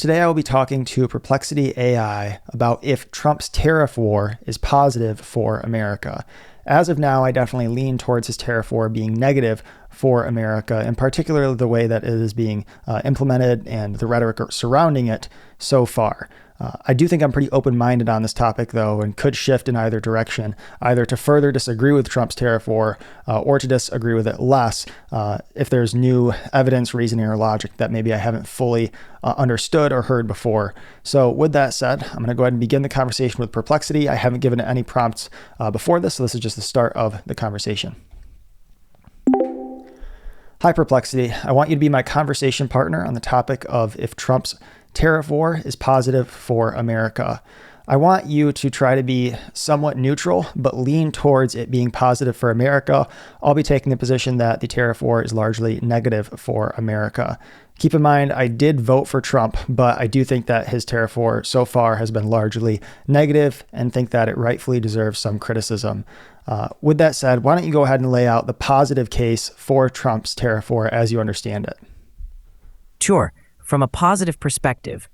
Today I will be talking to Perplexity AI about if Trump's tariff war is positive for America. As of now, I definitely lean towards his tariff war being negative for America, and particularly the way that it is being implemented and the rhetoric surrounding it so far. I do think I'm pretty open-minded on this topic, though, and could shift in either direction, either to further disagree with Trump's tariff war or to disagree with it less if there's new evidence, reasoning, or logic that maybe I haven't fully understood or heard before. So with that said, I'm going to go ahead and begin the conversation with Perplexity. I haven't given it any prompts before this, so this is just the start of the conversation. Hi, Perplexity. I want you to be my conversation partner on the topic of if Trump's tariff war is positive for America. I want you to try to be somewhat neutral, but lean towards it being positive for America. I'll be taking the position that the tariff war is largely negative for America. Keep in mind, I did vote for Trump, but I do think that his tariff war so far has been largely negative and think that it rightfully deserves some criticism. With that said, why don't you go ahead and lay out the positive case for Trump's tariff war as you understand it? Sure. From a positive perspective,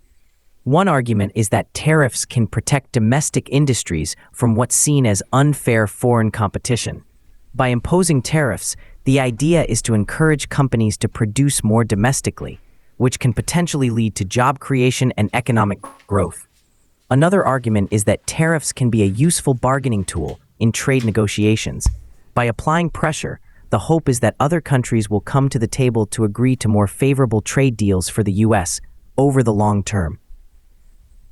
one argument is that tariffs can protect domestic industries from what's seen as unfair foreign competition. By imposing tariffs, the idea is to encourage companies to produce more domestically, which can potentially lead to job creation and economic growth. Another argument is that tariffs can be a useful bargaining tool in trade negotiations. By applying pressure, the hope is that other countries will come to the table to agree to more favorable trade deals for the U.S. over the long term.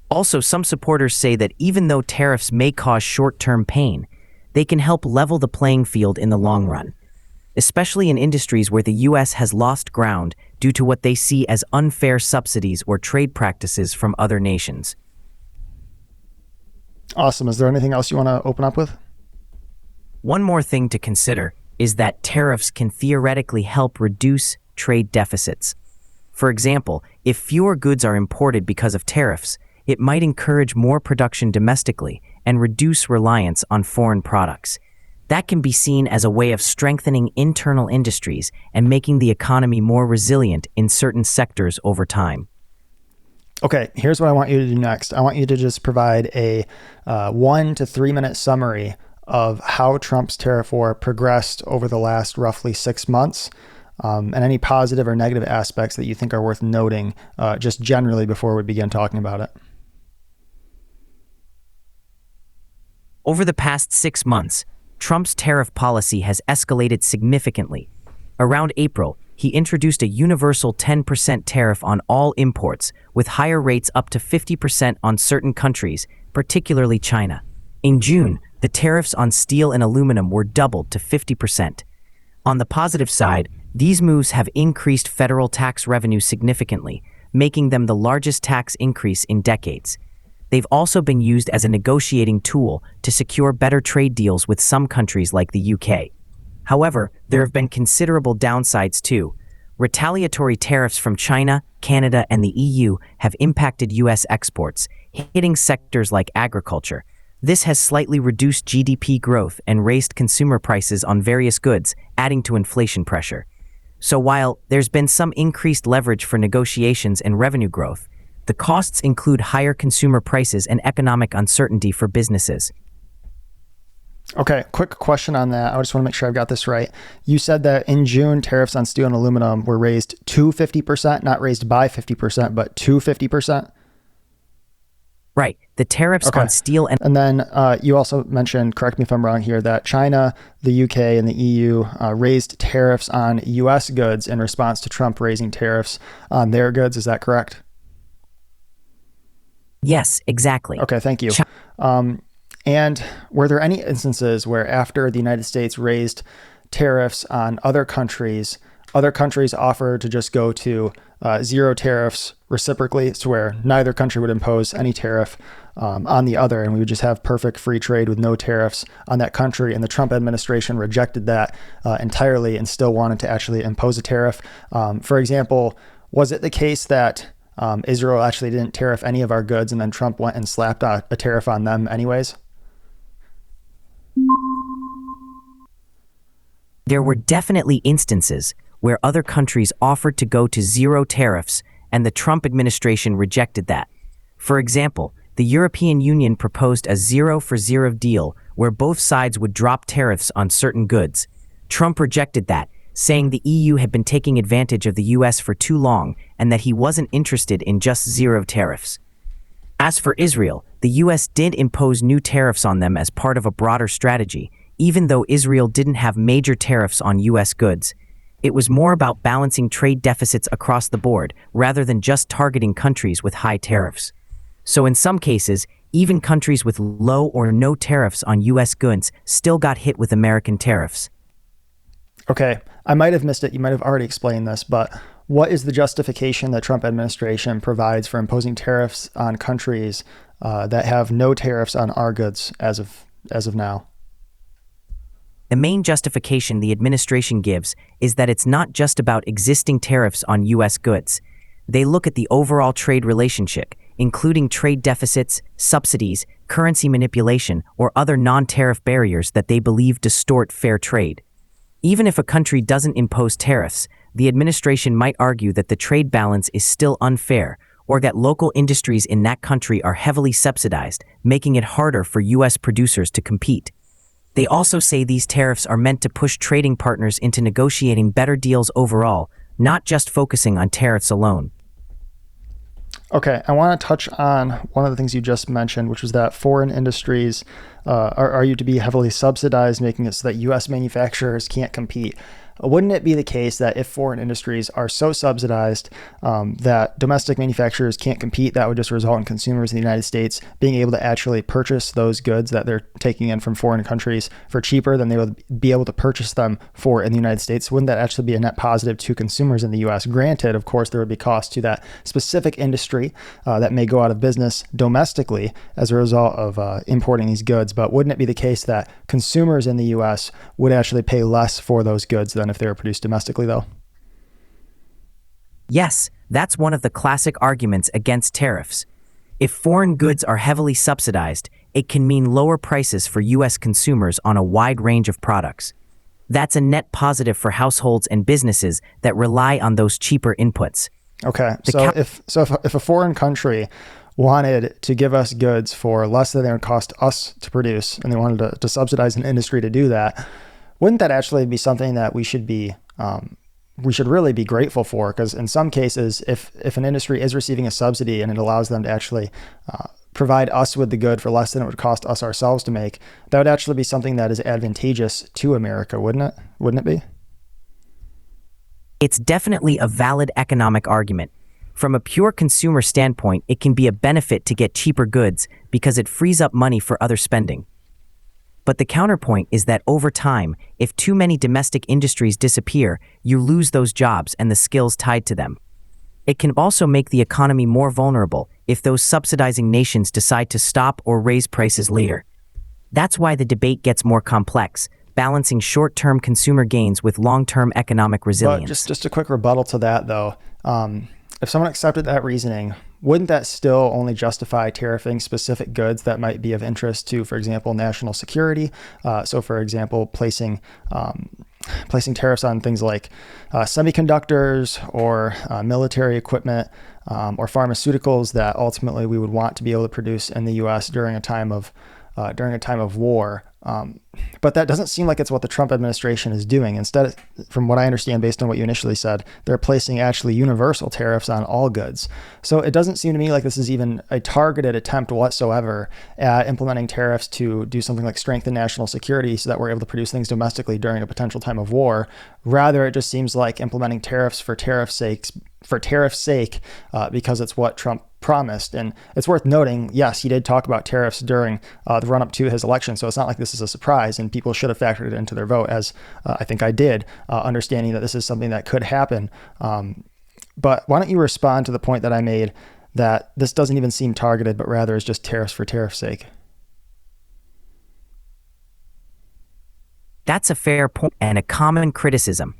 Also, some supporters say that even though tariffs may cause short-term pain, they can help level the playing field in the long run, especially in industries where the U.S. has lost ground due to what they see as unfair subsidies or trade practices from other nations. Awesome. Is there anything else you want to open up with? One more thing to consider is that tariffs can theoretically help reduce trade deficits. For example, if fewer goods are imported because of tariffs, it might encourage more production domestically and reduce reliance on foreign products. That can be seen as a way of strengthening internal industries and making the economy more resilient in certain sectors over time. Okay, here's what I want you to do next. I want you to just provide a 1 to 3 minute summary of how Trump's tariff war progressed over the last roughly 6 months, and any positive or negative aspects that you think are worth noting just generally before we begin talking about it. Over the past 6 months, Trump's tariff policy has escalated significantly. Around April, he introduced a universal 10% tariff on all imports, with higher rates up to 50% on certain countries, particularly China. In June, the tariffs on steel and aluminum were doubled to 50%. On the positive side, these moves have increased federal tax revenue significantly, making them the largest tax increase in decades. They've also been used as a negotiating tool to secure better trade deals with some countries like the UK. However, there have been considerable downsides too. Retaliatory tariffs from China, Canada, and the EU have impacted US exports, hitting sectors like agriculture. This has slightly reduced GDP growth and raised consumer prices on various goods, adding to inflation pressure. So while there's been some increased leverage for negotiations and revenue growth, the costs include higher consumer prices and economic uncertainty for businesses. Okay, quick question on that. I just want to make sure I've got this right. You said that in June, tariffs on steel and aluminum were raised to 50%, not raised by 50%, but to 50%? Right. The tariffs on steel and... And then you also mentioned, correct me if I'm wrong here, that China, the UK, and the EU raised tariffs on US goods in response to Trump raising tariffs on their goods. Is that correct? Yes, exactly. Okay, thank you. And were there any instances where after the United States raised tariffs on other countries offered to just go to zero tariffs reciprocally, to where neither country would impose any tariff on the other, and we would just have perfect free trade with no tariffs on that country? And the Trump administration rejected that entirely and still wanted to actually impose a tariff. For example, was it the case that Israel actually didn't tariff any of our goods, and then Trump went and slapped a tariff on them anyways? There were definitely instances where other countries offered to go to zero tariffs and the Trump administration rejected that. For example, the European Union proposed a zero-for-zero deal where both sides would drop tariffs on certain goods. Trump rejected that, saying the EU had been taking advantage of the US for too long and that he wasn't interested in just zero tariffs. As for Israel, the US did impose new tariffs on them as part of a broader strategy, even though Israel didn't have major tariffs on US goods. It was more about balancing trade deficits across the board rather than just targeting countries with high tariffs. So in some cases, even countries with low or no tariffs on US goods still got hit with American tariffs. Okay, I might have missed it. You might have already explained this, but what is the justification the Trump administration provides for imposing tariffs on countries that have no tariffs on our goods as of now? The main justification the administration gives is that it's not just about existing tariffs on US goods. They look at the overall trade relationship, including trade deficits, subsidies, currency manipulation, or other non-tariff barriers that they believe distort fair trade. Even if a country doesn't impose tariffs, the administration might argue that the trade balance is still unfair, or that local industries in that country are heavily subsidized, making it harder for US producers to compete. They also say these tariffs are meant to push trading partners into negotiating better deals overall, not just focusing on tariffs alone. Okay, I want to touch on one of the things you just mentioned, which was that foreign industries are argued to be heavily subsidized, making it so that U.S. manufacturers can't compete. Wouldn't it be the case that if foreign industries are so subsidized that domestic manufacturers can't compete, that would just result in consumers in the United States being able to actually purchase those goods that they're taking in from foreign countries for cheaper than they would be able to purchase them for in the United States? Wouldn't that actually be a net positive to consumers in the U.S.? Granted, of course, there would be costs to that specific industry that may go out of business domestically as a result of importing these goods. But wouldn't it be the case that consumers in the U.S. would actually pay less for those goods than if they were produced domestically, though? Yes, that's one of the classic arguments against tariffs. If foreign goods are heavily subsidized, it can mean lower prices for U.S. consumers on a wide range of products. That's a net positive for households and businesses that rely on those cheaper inputs. Okay, if a foreign country wanted to give us goods for less than it would cost us to produce, and they wanted to subsidize an industry to do that, wouldn't that actually be something that we should really be grateful for? Because in some cases, if an industry is receiving a subsidy and it allows them to actually provide us with the good for less than it would cost us ourselves to make, that would actually be something that is advantageous to America, wouldn't it? Wouldn't it be? It's definitely a valid economic argument. From a pure consumer standpoint, it can be a benefit to get cheaper goods because it frees up money for other spending. But the counterpoint is that over time, if too many domestic industries disappear, you lose those jobs and the skills tied to them. It can also make the economy more vulnerable if those subsidizing nations decide to stop or raise prices later. That's why the debate gets more complex, balancing short-term consumer gains with long-term economic resilience. But just a quick rebuttal to that, though. If someone accepted that reasoning, wouldn't that still only justify tariffing specific goods that might be of interest to, for example, national security? So, for example, placing tariffs on things like semiconductors or military equipment or pharmaceuticals that ultimately we would want to be able to produce in the U.S. during a time of war. But that doesn't seem like it's what the Trump administration is doing. Instead, from what I understand, based on what you initially said, they're placing actually universal tariffs on all goods. So it doesn't seem to me like this is even a targeted attempt whatsoever at implementing tariffs to do something like strengthen national security so that we're able to produce things domestically during a potential time of war. Rather, it just seems like implementing tariffs for tariff's sake because it's what Trump promised. And it's worth noting, yes, he did talk about tariffs during the run-up to his election, so it's not like this is a surprise, and people should have factored it into their vote, as I think I did, understanding that this is something that could happen. But why don't you respond to the point that I made, that this doesn't even seem targeted, but rather is just tariffs for tariff's sake? That's a fair point and a common criticism.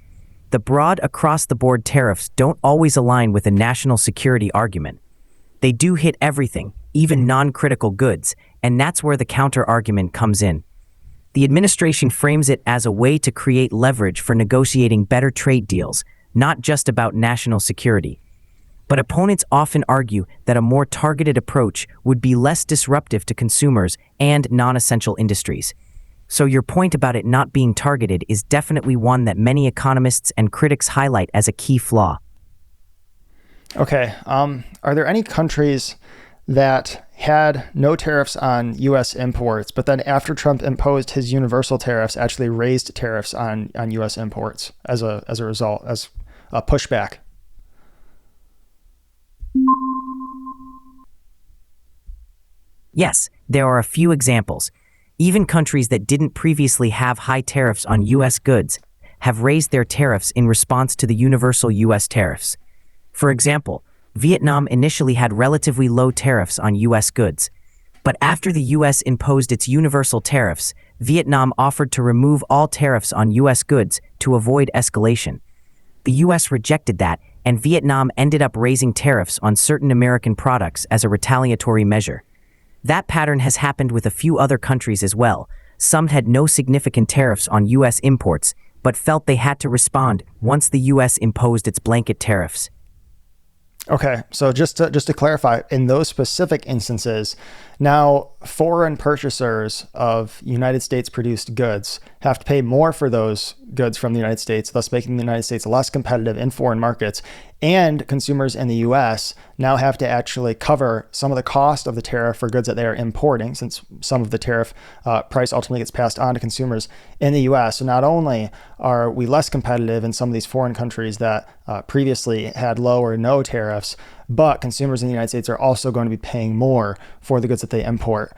The broad across-the-board tariffs don't always align with a national security argument. They do hit everything, even non-critical goods, and that's where the counter-argument comes in. The administration frames it as a way to create leverage for negotiating better trade deals, not just about national security. But opponents often argue that a more targeted approach would be less disruptive to consumers and non-essential industries. So your point about it not being targeted is definitely one that many economists and critics highlight as a key flaw. Okay. Are there any countries that had no tariffs on U.S. imports, but then after Trump imposed his universal tariffs, actually raised tariffs on U.S. imports as a result, as a pushback? Yes, there are a few examples. Even countries that didn't previously have high tariffs on U.S. goods have raised their tariffs in response to the universal U.S. tariffs. For example, Vietnam initially had relatively low tariffs on U.S. goods, but after the U.S. imposed its universal tariffs, Vietnam offered to remove all tariffs on U.S. goods to avoid escalation. The U.S. rejected that, and Vietnam ended up raising tariffs on certain American products as a retaliatory measure. That pattern has happened with a few other countries as well. Some had no significant tariffs on U.S. imports, but felt they had to respond once the U.S. imposed its blanket tariffs. Okay, so just to clarify, in those specific instances, now foreign purchasers of United States produced goods have to pay more for those goods from the United States, thus making the United States less competitive in foreign markets. And consumers in the US now have to actually cover some of the cost of the tariff for goods that they are importing, since some of the tariff price ultimately gets passed on to consumers in the US. So not only are we less competitive in some of these foreign countries that previously had low or no tariffs, but consumers in the United States are also going to be paying more for the goods that they import.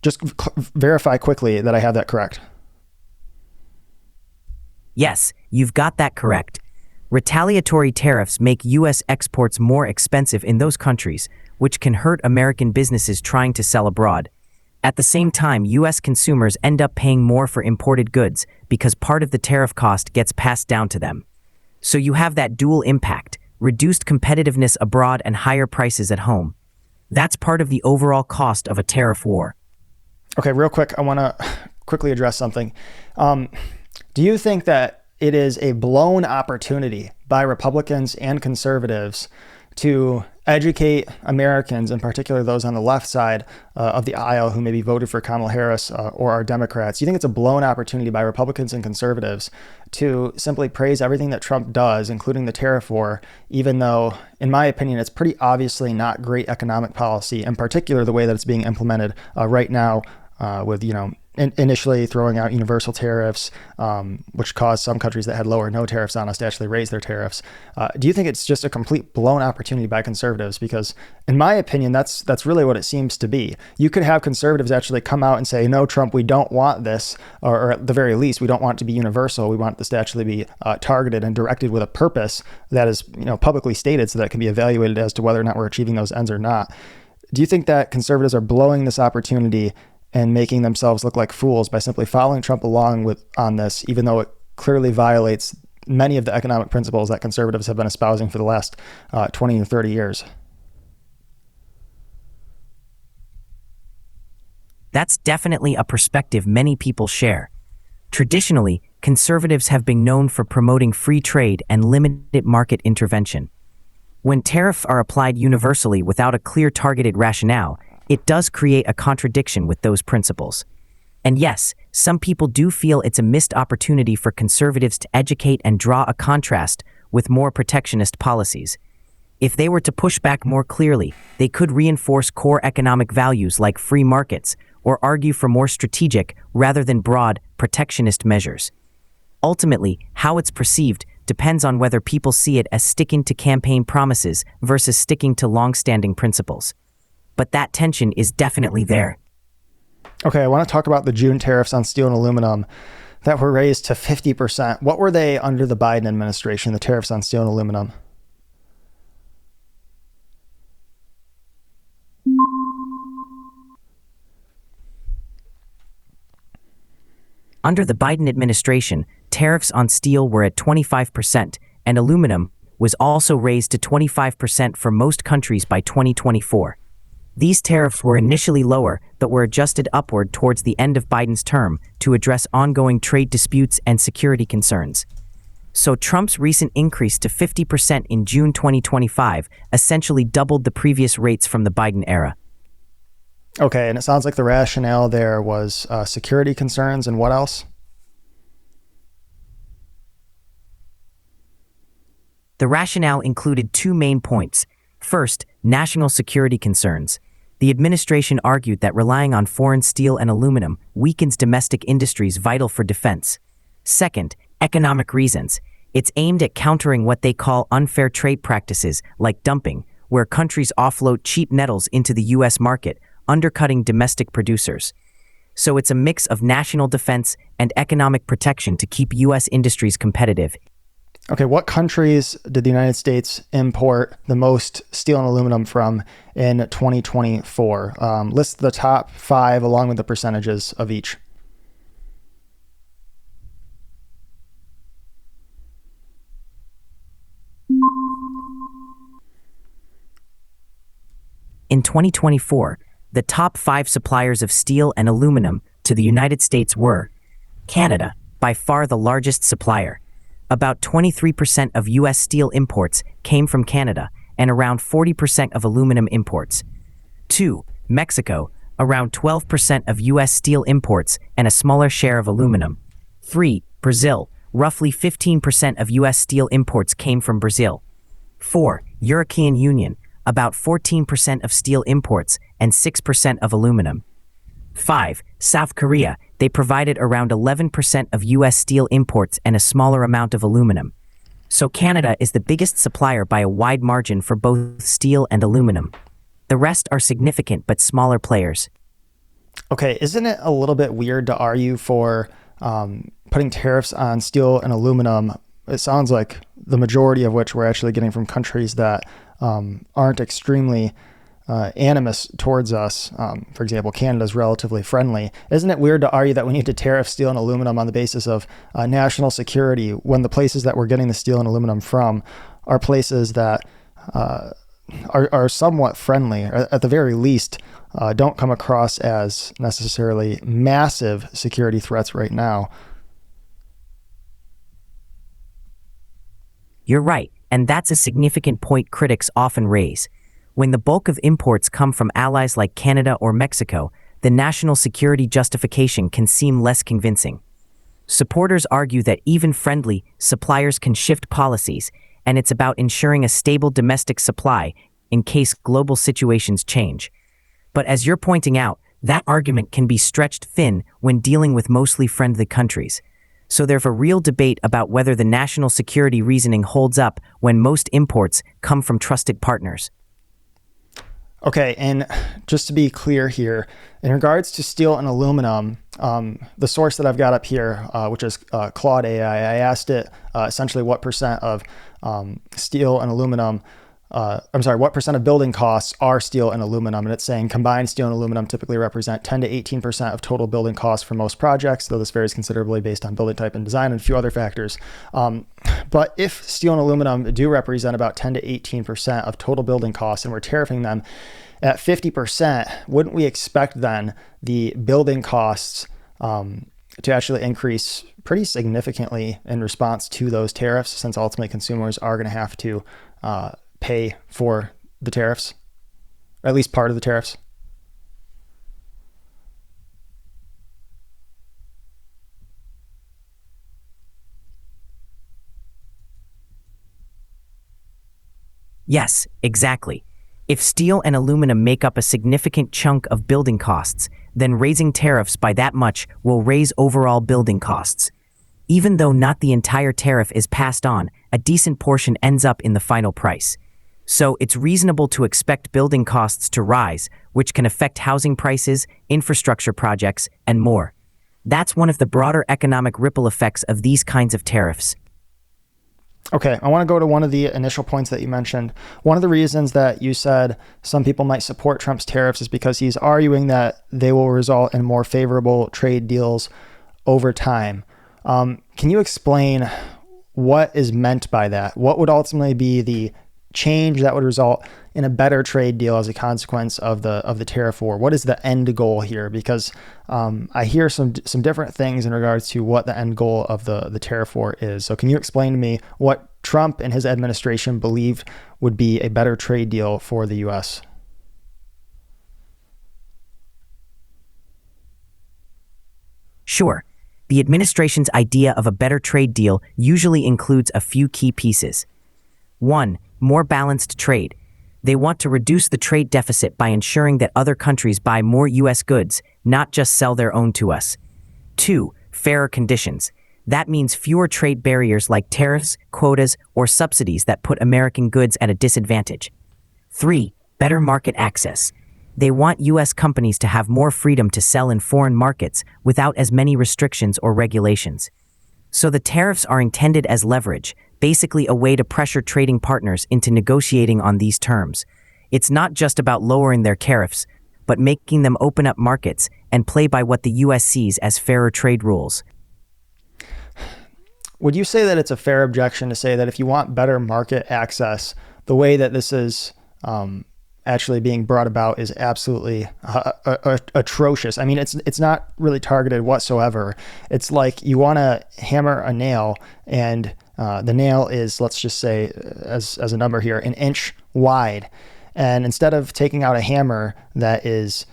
Just verify quickly that I have that correct. Yes, you've got that correct. Retaliatory tariffs make U.S. exports more expensive in those countries, which can hurt American businesses trying to sell abroad. At the same time, U.S. consumers end up paying more for imported goods because part of the tariff cost gets passed down to them. So you have that dual impact: reduced competitiveness abroad and higher prices at home. That's part of the overall cost of a tariff war. Okay, real quick, I want to quickly address something. Do you think that it is a blown opportunity by Republicans and conservatives to educate Americans, in particular those on the left side of the aisle who maybe voted for Kamala Harris or are Democrats? Do you think it's a blown opportunity by Republicans and conservatives to simply praise everything that Trump does, including the tariff war, even though, in my opinion, it's pretty obviously not great economic policy, in particular the way that it's being implemented right now with, initially throwing out universal tariffs, which caused some countries that had low or no tariffs on us to actually raise their tariffs. Do you think it's just a complete blown opportunity by conservatives? Because in my opinion, that's really what it seems to be. You could have conservatives actually come out and say, no, Trump, we don't want this, or at the very least, we don't want it to be universal. We want this to actually be targeted and directed with a purpose that is publicly stated so that it can be evaluated as to whether or not we're achieving those ends or not. Do you think that conservatives are blowing this opportunity and making themselves look like fools by simply following Trump along on this, even though it clearly violates many of the economic principles that conservatives have been espousing for the last 20 or 30 years? That's definitely a perspective many people share. Traditionally, conservatives have been known for promoting free trade and limited market intervention. When tariffs are applied universally without a clear targeted rationale, it does create a contradiction with those principles. And yes, some people do feel it's a missed opportunity for conservatives to educate and draw a contrast with more protectionist policies. If they were to push back more clearly, they could reinforce core economic values like free markets or argue for more strategic rather than broad protectionist measures. Ultimately, how it's perceived depends on whether people see it as sticking to campaign promises versus sticking to long-standing principles. But that tension is definitely there. Okay, I want to talk about the June tariffs on steel and aluminum that were raised to 50%. What were they under the Biden administration, the tariffs on steel and aluminum? Under the Biden administration, tariffs on steel were at 25%, and aluminum was also raised to 25% for most countries by 2024. These tariffs were initially lower, but were adjusted upward towards the end of Biden's term to address ongoing trade disputes and security concerns. So Trump's recent increase to 50% in June 2025 essentially doubled the previous rates from the Biden era. Okay, and it sounds like the rationale there was security concerns, and what else? The rationale included two main points. First, national security concerns. The administration argued that relying on foreign steel and aluminum weakens domestic industries vital for defense. Second, economic reasons. It's aimed at countering what they call unfair trade practices, like dumping, where countries offload cheap metals into the U.S. market, undercutting domestic producers. So it's a mix of national defense and economic protection to keep U.S. industries competitive. Okay, what countries did the United States import the most steel and aluminum from in 2024? List the top 5 along with the percentages of each. In 2024, the top 5 suppliers of steel and aluminum to the United States were Canada, by far the largest supplier. About 23% of U.S. steel imports came from Canada, and around 40% of aluminum imports. 2. Mexico, around 12% of U.S. steel imports and a smaller share of aluminum. 3. Brazil, roughly 15% of U.S. steel imports came from Brazil. 4. European Union, about 14% of steel imports and 6% of aluminum. 5. South Korea, they provided around 11% of U.S. steel imports and a smaller amount of aluminum. So Canada is the biggest supplier by a wide margin for both steel and aluminum. The rest are significant but smaller players. Okay, isn't it a little bit weird to argue for putting tariffs on steel and aluminum? It sounds like the majority of which we're actually getting from countries that aren't extremely animus towards us. For example, Canada's relatively friendly. Isn't it weird to argue that we need to tariff steel and aluminum on the basis of national security when the places that we're getting the steel and aluminum from are places that are somewhat friendly, or at the very least don't come across as necessarily massive security threats right now? You're right, and that's a significant point critics often raise. When the bulk of imports come from allies like Canada or Mexico, the national security justification can seem less convincing. Supporters argue that even friendly suppliers can shift policies, and it's about ensuring a stable domestic supply in case global situations change. But as you're pointing out, that argument can be stretched thin when dealing with mostly friendly countries. So there's a real debate about whether the national security reasoning holds up when most imports come from trusted partners. Okay, and just to be clear here, in regards to steel and aluminum, the source that I've got up here, which is Claude AI, I asked it essentially what percent of steel and aluminum, what percent of building costs are steel and aluminum, and it's saying combined steel and aluminum typically represent 10 to 18% of total building costs for most projects, though this varies considerably based on building type and design and a few other factors. But if steel and aluminum do represent about 10 to 18% of total building costs and we're tariffing them at 50%, wouldn't we expect then the building costs to actually increase pretty significantly in response to those tariffs, since ultimately consumers are going to have to pay for the tariffs, or at least part of the tariffs? Yes, exactly. If steel and aluminum make up a significant chunk of building costs, then raising tariffs by that much will raise overall building costs. Even though not the entire tariff is passed on, a decent portion ends up in the final price. So it's reasonable to expect building costs to rise, which can affect housing prices, infrastructure projects, and more. That's one of the broader economic ripple effects of these kinds of tariffs. Okay, I want to go to one of the initial points that you mentioned. One of the reasons that you said some people might support Trump's tariffs is because he's arguing that they will result in more favorable trade deals over time. Can you explain what is meant by that? What would ultimately be the change that would result in a better trade deal as a consequence of the tariff war? What is the end goal here? Because I hear some different things in regards to what the end goal of the tariff war is. So can you explain to me what Trump and his administration believed would be a better trade deal for the U.S.? Sure. The administration's idea of a better trade deal usually includes a few key pieces. 1. More balanced trade. They want to reduce the trade deficit by ensuring that other countries buy more U.S. goods, not just sell their own to us. 2. Fairer conditions. That means fewer trade barriers like tariffs, quotas, or subsidies that put American goods at a disadvantage. 3. Better market access. They want U.S. companies to have more freedom to sell in foreign markets without as many restrictions or regulations. So the tariffs are intended as leverage, basically a way to pressure trading partners into negotiating on these terms. It's not just about lowering their tariffs, but making them open up markets and play by what the U.S. sees as fairer trade rules. Would you say that it's a fair objection to say that if you want better market access, the way that this is actually being brought about is absolutely atrocious? I mean, it's not really targeted whatsoever. It's like you want to hammer a nail, and the nail is, let's just say, as a number here, an inch wide. And instead of taking out a hammer that is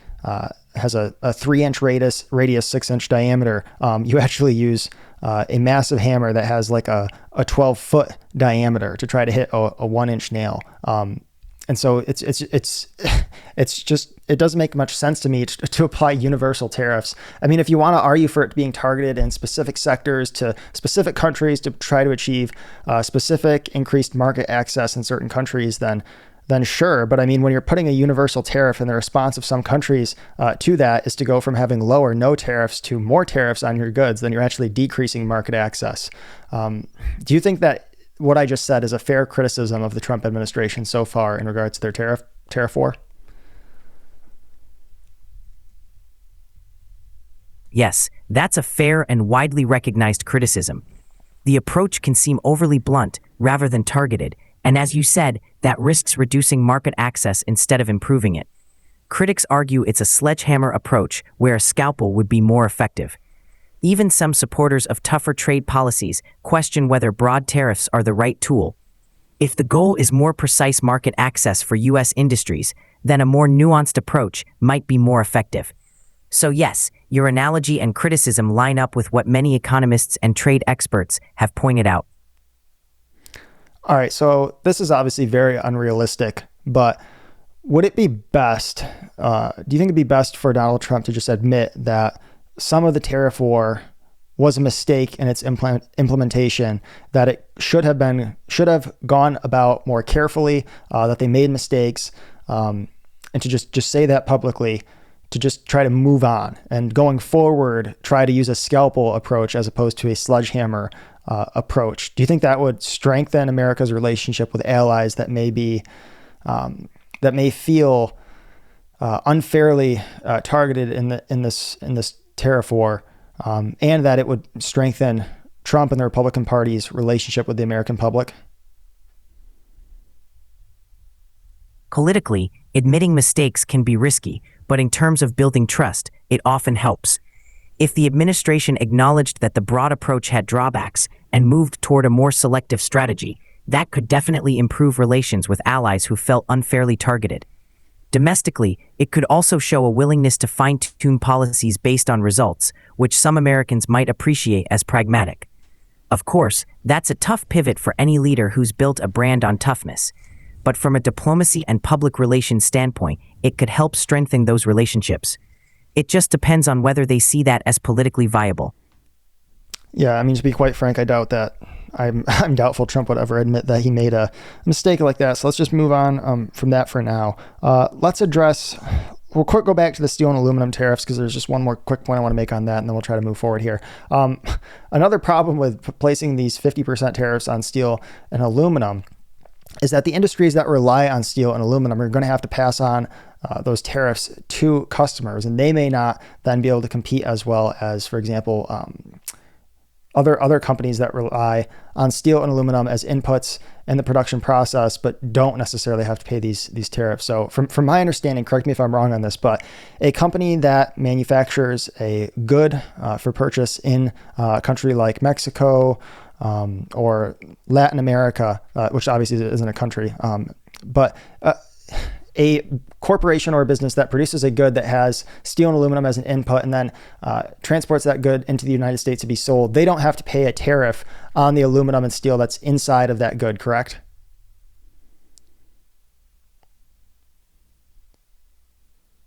has a 3-inch radius, 6-inch diameter, you actually use a massive hammer that has like a 12-foot diameter to try to hit a 1-inch nail. And so it's just, it doesn't make much sense to me to apply universal tariffs. I mean, if you want to argue for it being targeted in specific sectors to specific countries to try to achieve specific increased market access in certain countries, then sure. But I mean, when you're putting a universal tariff and the response of some countries to that is to go from having low or no tariffs to more tariffs on your goods, then you're actually decreasing market access. Do you think that what I just said is a fair criticism of the Trump administration so far in regards to their tariff war? Yes, that's a fair and widely recognized criticism. The approach can seem overly blunt rather than targeted, and as you said, that risks reducing market access instead of improving it. Critics argue it's a sledgehammer approach where a scalpel would be more effective. Even some supporters of tougher trade policies question whether broad tariffs are the right tool. If the goal is more precise market access for U.S. industries, then a more nuanced approach might be more effective. So yes, your analogy and criticism line up with what many economists and trade experts have pointed out. All right, so this is obviously very unrealistic, but would it be best, do you think it'd be best for Donald Trump to just admit that some of the tariff war was a mistake in its implementation, that it should have gone about more carefully, that they made mistakes, and to just say that publicly, to just try to move on, and going forward, try to use a scalpel approach as opposed to a sledgehammer approach? Do you think that would strengthen America's relationship with allies that may feel unfairly targeted in this tariff war, and that it would strengthen Trump and the Republican Party's relationship with the American public? Politically, admitting mistakes can be risky, but in terms of building trust, it often helps. If the administration acknowledged that the broad approach had drawbacks and moved toward a more selective strategy, that could definitely improve relations with allies who felt unfairly targeted. Domestically, it could also show a willingness to fine-tune policies based on results, which some Americans might appreciate as pragmatic. Of course, that's a tough pivot for any leader who's built a brand on toughness. But from a diplomacy and public relations standpoint, it could help strengthen those relationships. It just depends on whether they see that as politically viable. Yeah, I mean, to be quite frank, I doubt that. I'm doubtful Trump would ever admit that he made a mistake like that. So let's just move on from that for now. We'll go back to the steel and aluminum tariffs, because there's just one more quick point I want to make on that, and then we'll try to move forward here. Another problem with placing these 50% tariffs on steel and aluminum is that the industries that rely on steel and aluminum are going to have to pass on those tariffs to customers, and they may not then be able to compete as well as, for example, other companies that rely on steel and aluminum as inputs in the production process, but don't necessarily have to pay these tariffs. So from my understanding, correct me if I'm wrong on this, but a company that manufactures a good for purchase in a country like Mexico or Latin America, which obviously isn't a country, but a corporation or a business that produces a good that has steel and aluminum as an input and then transports that good into the United States to be sold, they don't have to pay a tariff on the aluminum and steel that's inside of that good, correct?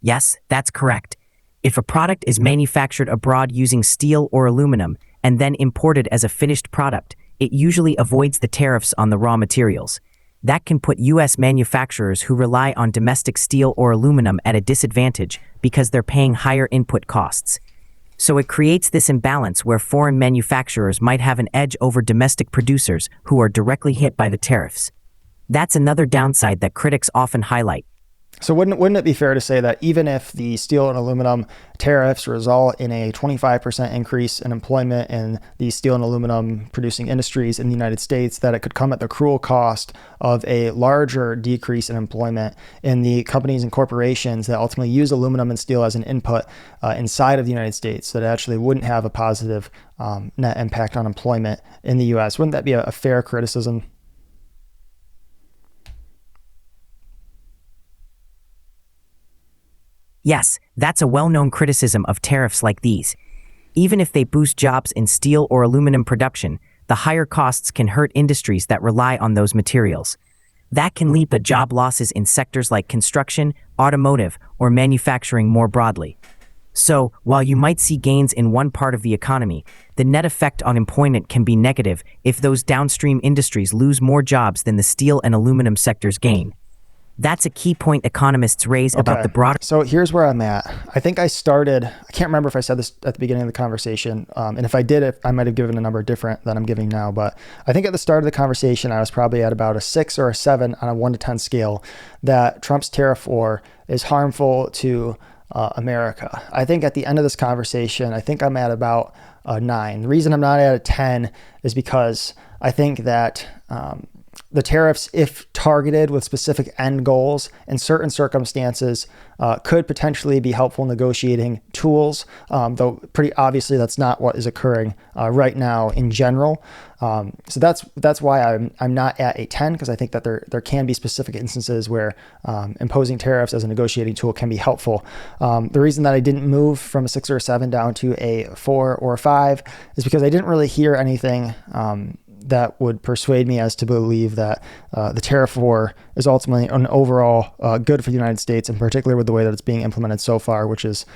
Yes, that's correct. If a product is manufactured abroad using steel or aluminum and then imported as a finished product, it usually avoids the tariffs on the raw materials. That can put U.S. manufacturers who rely on domestic steel or aluminum at a disadvantage because they're paying higher input costs. So it creates this imbalance where foreign manufacturers might have an edge over domestic producers who are directly hit by the tariffs. That's another downside that critics often highlight. So wouldn't it be fair to say that even if the steel and aluminum tariffs result in a 25% increase in employment in the steel and aluminum producing industries in the United States, that it could come at the cruel cost of a larger decrease in employment in the companies and corporations that ultimately use aluminum and steel as an input inside of the United States, that it actually wouldn't have a positive net impact on employment in the U.S.? Wouldn't that be a fair criticism? Yes, that's a well-known criticism of tariffs like these. Even if they boost jobs in steel or aluminum production, the higher costs can hurt industries that rely on those materials. That can lead to job losses in sectors like construction, automotive, or manufacturing more broadly. So, while you might see gains in one part of the economy, the net effect on employment can be negative if those downstream industries lose more jobs than the steel and aluminum sectors gain. That's a key point economists raise about the broader... So here's where I'm at. I think I can't remember if I said this at the beginning of the conversation. And if I did, I might have given a number different than I'm giving now. But I think at the start of the conversation, I was probably at about a 6 or a 7 on a 1 to 10 scale that Trump's tariff war is harmful to America. I think at the end of this conversation, I think I'm at about a 9. The reason I'm not at a 10 is because I think that the tariffs, if targeted with specific end goals in certain circumstances, could potentially be helpful negotiating tools, though pretty obviously that's not what is occurring right now in general. So that's why I'm not at a 10, because I think that there can be specific instances where imposing tariffs as a negotiating tool can be helpful. The reason that I didn't move from a 6 or a 7 down to a 4 or a 5 is because I didn't really hear anything that would persuade me as to believe that the tariff war is ultimately an overall good for the United States, in particular with the way that it's being implemented so far, which is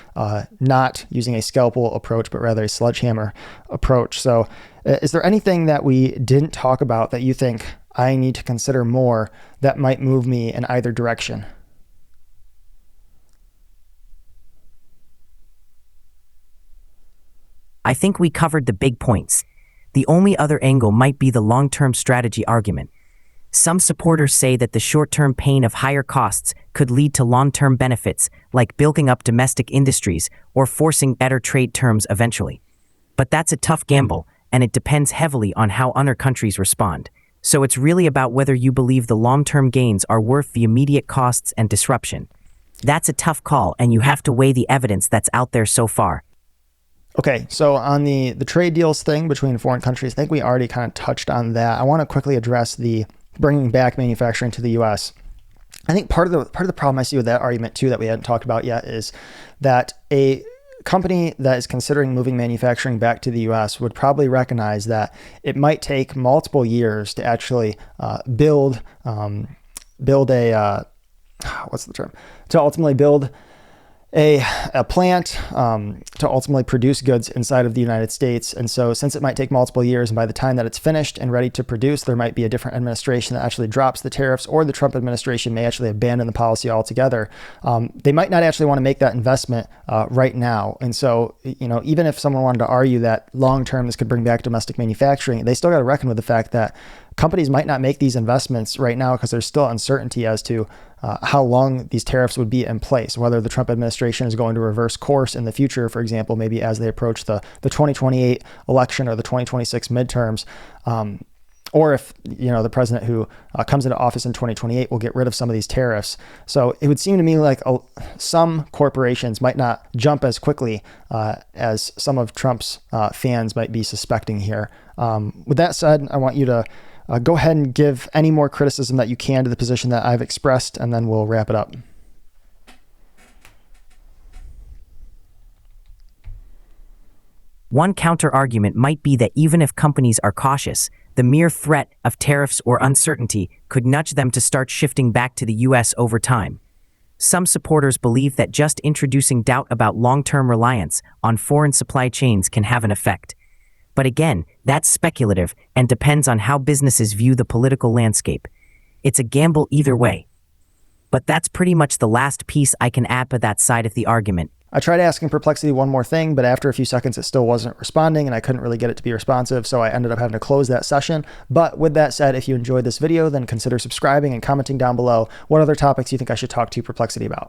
not using a scalpel approach, but rather a sledgehammer approach. So is there anything that we didn't talk about that you think I need to consider more that might move me in either direction? I think we covered the big points. The only other angle might be the long-term strategy argument. Some supporters say that the short-term pain of higher costs could lead to long-term benefits, like building up domestic industries or forcing better trade terms eventually. But that's a tough gamble, and it depends heavily on how other countries respond. So it's really about whether you believe the long-term gains are worth the immediate costs and disruption. That's a tough call, and you have to weigh the evidence that's out there so far. Okay, so on the trade deals thing between foreign countries, I think we already kind of touched on that. I want to quickly address the bringing back manufacturing to the U.S. I think part of the problem I see with that argument too that we hadn't talked about yet is that a company that is considering moving manufacturing back to the U.S. would probably recognize that it might take multiple years to actually build a to ultimately build a plant to ultimately produce goods inside of the United States. And so since it might take multiple years, and by the time that it's finished and ready to produce, there might be a different administration that actually drops the tariffs, or the Trump administration may actually abandon the policy altogether. They might not actually want to make that investment right now. And so, even if someone wanted to argue that long-term this could bring back domestic manufacturing, they still got to reckon with the fact that companies might not make these investments right now because there's still uncertainty as to how long these tariffs would be in place, whether the Trump administration is going to reverse course in the future, for example, maybe as they approach the 2028 election or the 2026 midterms. or if, the president who comes into office in 2028 will get rid of some of these tariffs. So it would seem to me like some corporations might not jump as quickly as some of Trump's fans might be suspecting here. With that said, I want you to go ahead and give any more criticism that you can to the position that I've expressed, and then we'll wrap it up. One counter-argument might be that even if companies are cautious, the mere threat of tariffs or uncertainty could nudge them to start shifting back to the U.S. over time. Some supporters believe that just introducing doubt about long-term reliance on foreign supply chains can have an effect. But again, that's speculative and depends on how businesses view the political landscape. It's a gamble either way. But that's pretty much the last piece I can add to that side of the argument. I tried asking Perplexity one more thing, but after a few seconds, it still wasn't responding, and I couldn't really get it to be responsive, so I ended up having to close that session. But with that said, if you enjoyed this video, then consider subscribing and commenting down below what other topics you think I should talk to Perplexity about.